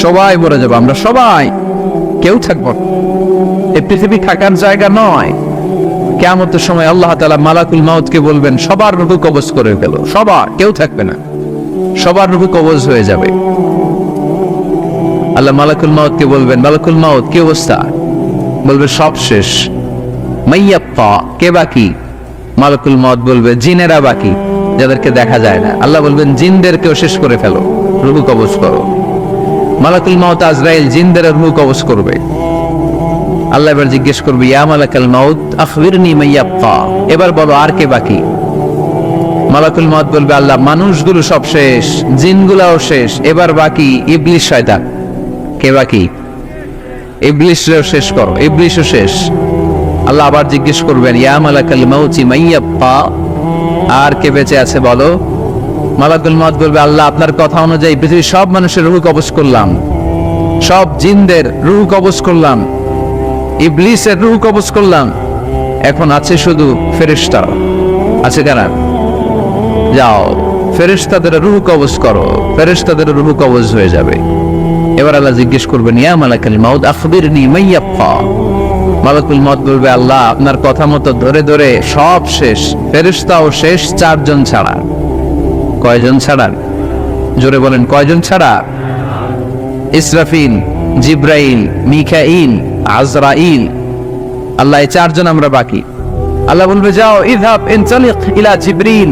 সবাই মরে যাবো, আমরা সবাই, কেউ থাকবো না। এই পৃথিবী থাকার জায়গা নয়। কিয়ামতের সময় আল্লাহ তাআলা মালাকুল মাউতকে বলবেন সবার রূহ কবজ করে ফেলো, সবার, কেউ থাকবে না, সবার রূহ কবজ হয়ে যাবে। আল্লাহ মালাকুল মাউতকে বলবেন, মালাকুল মাউত কি অবস্থা? বলবে সব শেষ। মাইয়াপ্পা, কে বাকি? মালাকুল মাউত বলবে জিনেরা বাকি, যাদেরকে দেখা যায় না। আল্লাহ বলবেন জিনদেরকেও শেষ করে ফেলো, রূহ কবজ করো। মালাকুল মাউত আজরাইল জিনদের রূহ কবজ করবে। আল্লাহ এবার জিজ্ঞেস করবে ইয়া মালাকাল মাউত আখবিরনি মাইয়াপ্পা, এবার বলো আর কে বাকি? মালাকুল মাউত বলবে আল্লাহ মানুষগুলো সব শেষ, জিনগুলাও শেষ, এবার বাকি ইবলিস শয়তান। কে বাকি? ইবলিসও শেষ করো, ইবলিসও শেষ। আল্লাহ আবার জিজ্ঞেস করবেন ইয়া মালাকাল মাউতি মাইয়াপ্পা, আর কে বেঁচে আছে বলো? মালাকুল মাউত বলবে আল্লাহ আপনার কথা অনুযায়ী পৃথিবীর সব মানুষের রূহ কবজ করলাম, সব জিনদের রূহ কবজ করলাম, ইবলিসের রূহ কবজ করলাম, এখন আছে শুধু ফেরেশতা। আছে কারা? যাও ফেরেশতাদের রূহ কবজ করো, ফেরেশতাদের রূহ কবজ হয়ে যাবে। এবার আল্লাহ জিজ্ঞেস করবেন ইয়া মালাকাল মাউত আখবিরনি মাইয়াপ্পা। মালাকুল মাউত বলবে আল্লাহ আপনার কথা মতো ধরে ধরে সব শেষ, ফেরেশতাও শেষ, 4 জন ছাড়া। কয়জন ছাড়া? জোরে বলেন কয়জন ছাড়া? ইসরাফিল, জিব্রাইল, মিকাইল, আজরাইল। আল্লাহ এই 4 জন আমরা বাকি। আল্লাহ বলবে যাও ইযহাব ইনতালিক ইলা জিবরিল